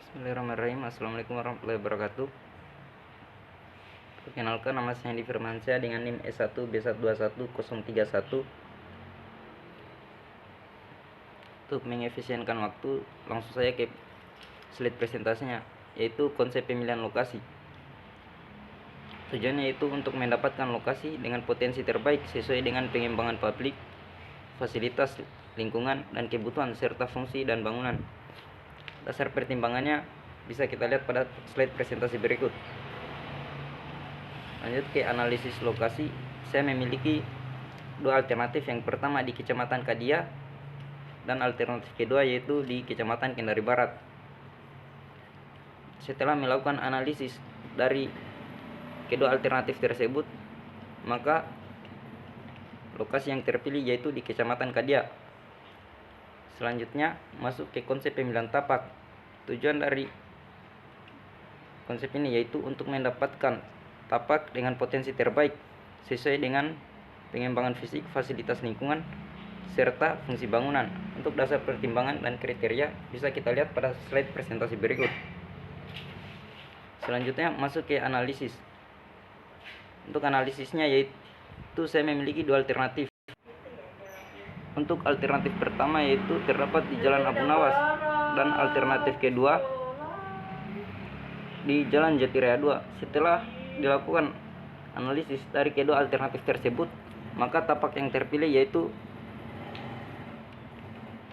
Bismillahirrahmanirrahim. Assalamualaikum warahmatullahi wabarakatuh. Perkenalkan, nama saya Andi Firmansyah dengan NIM S1B121031. Untuk mengefisienkan waktu, langsung saja ke slide presentasinya, yaitu konsep pemilihan lokasi. Tujuannya itu untuk mendapatkan lokasi dengan potensi terbaik sesuai dengan pengembangan publik, fasilitas, lingkungan, dan kebutuhan serta fungsi dan bangunan. Dasar pertimbangannya bisa kita lihat pada slide presentasi berikut. Lanjut ke analisis lokasi. Saya memiliki dua alternatif. Yang pertama di Kecamatan Kadia dan alternatif kedua yaitu di Kecamatan Kendari Barat. Setelah melakukan analisis dari kedua alternatif tersebut, maka lokasi yang terpilih yaitu di Kecamatan Kadia. Selanjutnya masuk ke konsep pemilihan tapak. Tujuan dari konsep ini yaitu untuk mendapatkan tapak dengan potensi terbaik sesuai dengan pengembangan fisik, fasilitas lingkungan, serta fungsi bangunan. Untuk dasar pertimbangan dan kriteria bisa kita lihat pada slide presentasi berikut. Selanjutnya masuk ke analisis. Untuk analisisnya yaitu saya memiliki dua alternatif. Untuk alternatif pertama yaitu terdapat di Jalan Abu Nawas, dan alternatif kedua di Jalan Jatiraya 2. Setelah dilakukan analisis dari kedua alternatif tersebut, maka tapak yang terpilih yaitu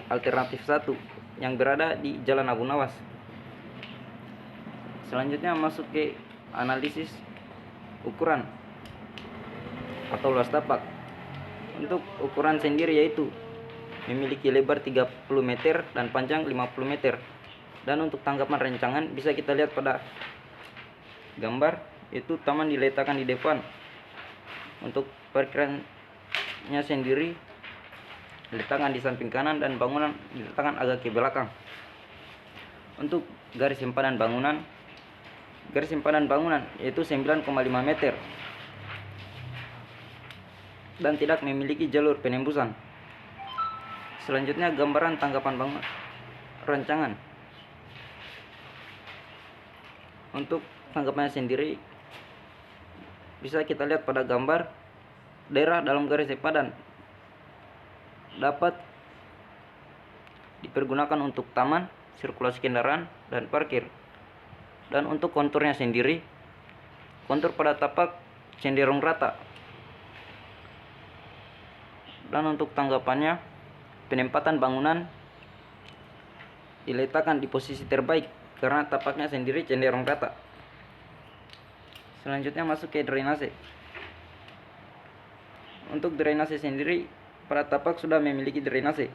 alternatif 1 yang berada di Jalan Abu Nawas. Selanjutnya masuk ke analisis ukuran atau luas tapak. Untuk ukuran sendiri yaitu memiliki lebar 30 meter dan panjang 50 meter. Dan untuk tanggapan rancangan bisa kita lihat pada gambar, itu taman diletakkan di depan. Untuk parkirannya sendiri diletakkan di samping kanan dan bangunan diletakkan agak ke belakang. Untuk garis simpanan bangunan yaitu 9,5 meter dan tidak memiliki jalur penembusan. Selanjutnya gambaran tanggapan bangunan rancangan. Untuk tanggapannya sendiri bisa kita lihat pada gambar, daerah dalam garis sepadan dapat dipergunakan untuk taman, sirkulasi kendaraan, dan parkir. Dan untuk konturnya sendiri, kontur pada tapak cenderung rata. Dan untuk tanggapannya, penempatan bangunan diletakkan di posisi terbaik karena tapaknya sendiri cenderung rata. Selanjutnya masuk ke drainase. Untuk drainase sendiri, pada tapak sudah memiliki drainase.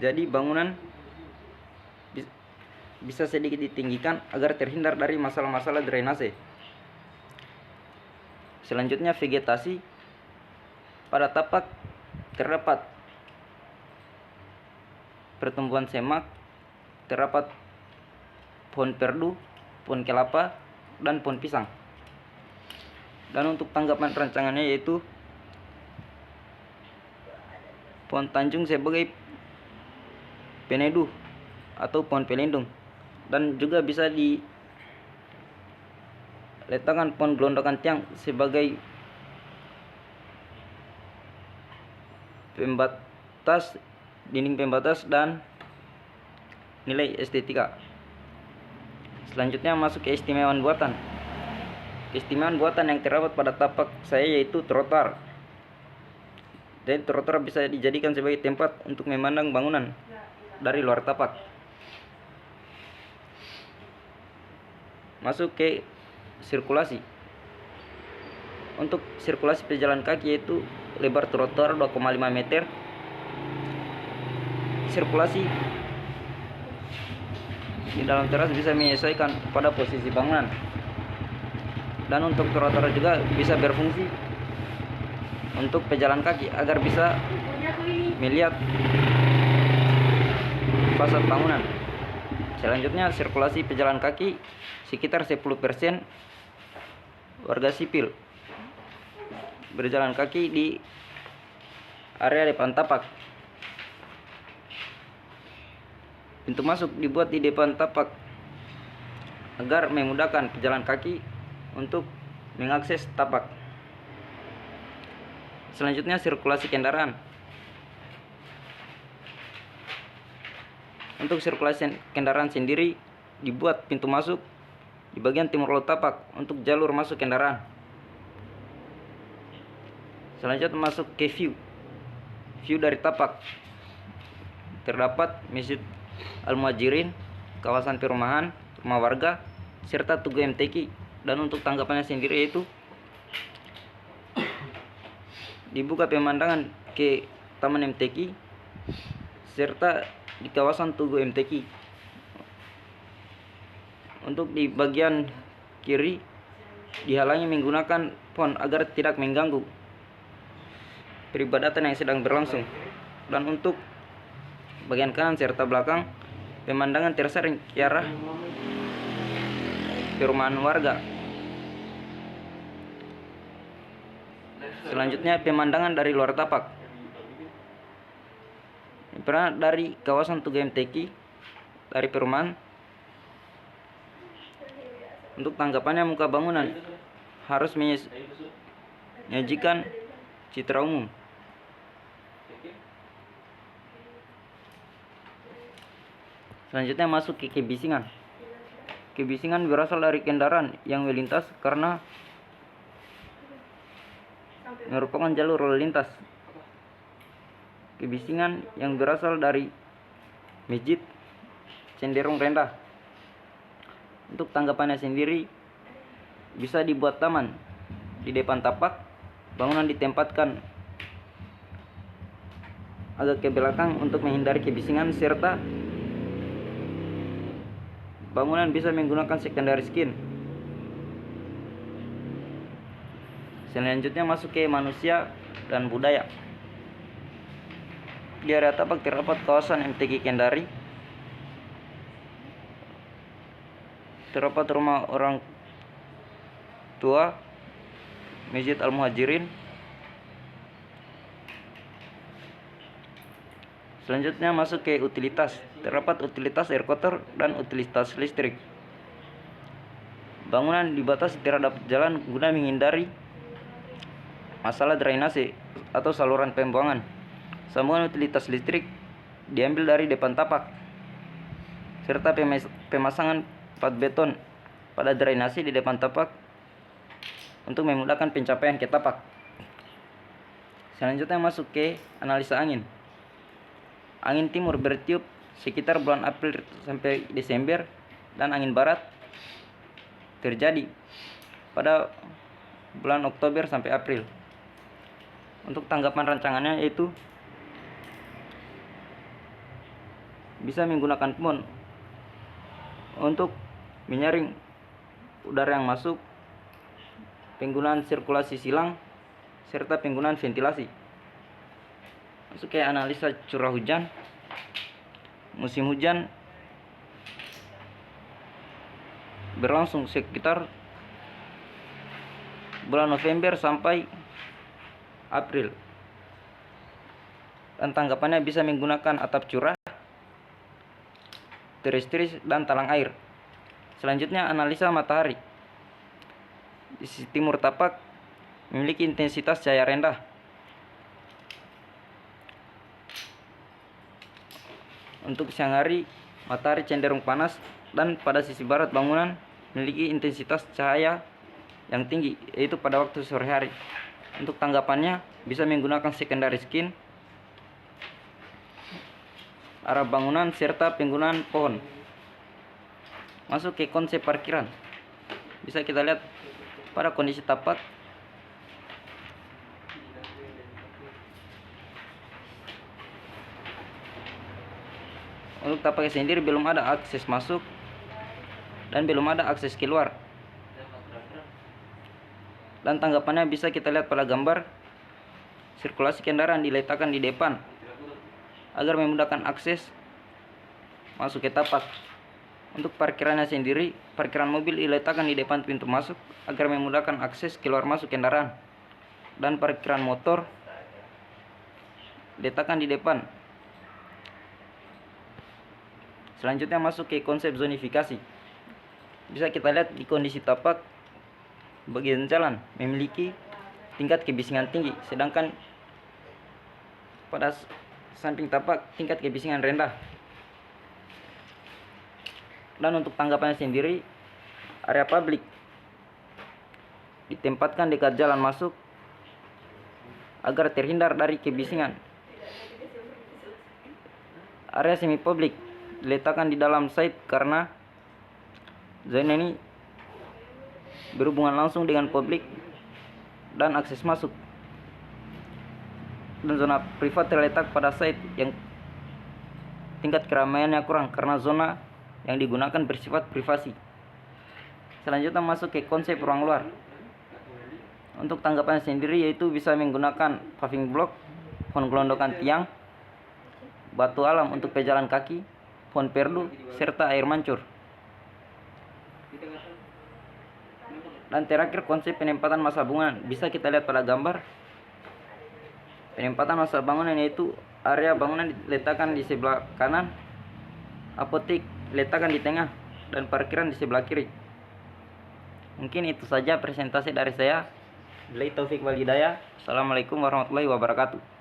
Jadi bangunan bisa sedikit ditinggikan agar terhindar dari masalah-masalah drainase. Selanjutnya vegetasi. Pada tapak terdapat pertumbuhan semak, terdapat pohon perdu, pohon kelapa, dan pohon pisang. Dan untuk tanggapan rancangannya yaitu pohon tanjung sebagai peneduh atau pohon pelindung, dan juga bisa diletakkan pohon gelondokan tiang sebagai pembatas, dinding pembatas, dan nilai estetika. Selanjutnya masuk ke keistimewaan buatan. Keistimewaan buatan yang terdapat pada tapak saya yaitu trotoar. Jadi trotoar bisa dijadikan sebagai tempat untuk memandang bangunan dari luar tapak. Masuk ke sirkulasi. Untuk sirkulasi pejalan kaki yaitu lebar trotoar 2,5 meter. Sirkulasi di dalam teras bisa menyesuaikan pada posisi bangunan. Dan untuk trotoar juga bisa berfungsi untuk pejalan kaki agar bisa melihat fasad bangunan. Selanjutnya sirkulasi pejalan kaki sekitar 10% warga sipil berjalan kaki di area depan tapak. Pintu masuk dibuat di depan tapak agar memudahkan pejalan kaki untuk mengakses tapak. Selanjutnya sirkulasi kendaraan. Untuk sirkulasi kendaraan sendiri dibuat pintu masuk di bagian timur laut tapak untuk jalur masuk kendaraan. Selanjutnya masuk ke view dari tapak. Terdapat Masjid Al-Muhajirin, kawasan perumahan, rumah warga, serta Tugu MTQ. Dan untuk tanggapannya sendiri yaitu dibuka pemandangan ke Taman MTQ serta di kawasan Tugu MTQ. Untuk di bagian kiri dihalangi menggunakan pohon agar tidak mengganggu peribadatan yang sedang berlangsung. Dan untuk bagian kanan serta belakang pemandangan tersaring ke arah perumahan warga. Selanjutnya pemandangan dari luar tapak. Pernah dari kawasan Tugu MTQ dari perumahan. Untuk tanggapannya muka bangunan harus menyajikan citra umum. Selanjutnya masuk ke kebisingan. Kebisingan berasal dari kendaraan yang melintas karena merupakan jalur lalu lintas. Kebisingan yang berasal dari masjid cenderung rendah. Untuk tanggapannya sendiri bisa dibuat taman di depan tapak. Bangunan ditempatkan agak ke belakang untuk menghindari kebisingan, serta bangunan bisa menggunakan secondary skin. Selanjutnya masuk ke manusia dan budaya. Di area tapak terdapat kawasan MTQ Kendari, terdapat rumah orang tua, Masjid Al-Muhajirin. Selanjutnya masuk ke utilitas. Terdapat utilitas air kotor dan utilitas listrik. Bangunan dibatasi terhadap jalan guna menghindari masalah drainase atau saluran pembuangan. Sambungan utilitas listrik diambil dari depan tapak, serta pemasangan plat beton pada drainase di depan tapak untuk memudahkan pencapaian ke tapak. Selanjutnya masuk ke analisa angin. Angin timur bertiup sekitar bulan April sampai Desember, dan angin barat terjadi pada bulan Oktober sampai April. Untuk tanggapan rancangannya yaitu bisa menggunakan pohon untuk menyaring udara yang masuk, penggunaan sirkulasi silang, serta penggunaan ventilasi. Masuk ke analisa curah hujan. Musim hujan berlangsung sekitar bulan November sampai April. Dan tanggapannya bisa menggunakan atap curah, teris-teris, dan talang air. Selanjutnya analisa matahari. Di sisi timur tapak memiliki intensitas cahaya rendah. Untuk siang hari matahari cenderung panas, dan pada sisi barat bangunan memiliki intensitas cahaya yang tinggi, yaitu pada waktu sore hari. Untuk tanggapannya bisa menggunakan secondary skin, arah bangunan, serta penggunaan pohon. Masuk ke konsep parkiran. Bisa kita lihat pada kondisi tapak. Untuk tapaknya sendiri belum ada akses masuk dan belum ada akses keluar. Dan tanggapannya bisa kita lihat pada gambar. Sirkulasi kendaraan diletakkan di depan agar memudahkan akses masuk ke tapak. Untuk parkirannya sendiri, parkiran mobil diletakkan di depan pintu masuk agar memudahkan akses keluar masuk kendaraan. Dan parkiran motor diletakkan di depan. Selanjutnya masuk ke konsep zonifikasi. Bisa kita lihat di kondisi tapak, bagian jalan memiliki tingkat kebisingan tinggi, sedangkan pada samping tapak tingkat kebisingan rendah. Dan untuk tanggapannya sendiri, area publik ditempatkan dekat jalan masuk agar terhindar dari kebisingan. Area semi publik diletakkan di dalam site karena zona ini berhubungan langsung dengan publik dan akses masuk. Dan zona privat terletak pada site yang tingkat keramaiannya kurang karena zona yang digunakan bersifat privasi. Selanjutnya masuk ke konsep ruang luar. Untuk tanggapan sendiri yaitu bisa menggunakan paving block, pohon gelondokan tiang, batu alam untuk pejalan kaki, pohon perdu, serta air mancur. Dan terakhir konsep penempatan massa bangunan. Bisa kita lihat pada gambar. Penempatan massa bangunan yaitu area bangunan diletakkan di sebelah kanan, apotek diletakkan di tengah, dan parkiran di sebelah kiri. Mungkin itu saja presentasi dari saya. Billahi taufik wal hidayah. Assalamualaikum warahmatullahi wabarakatuh.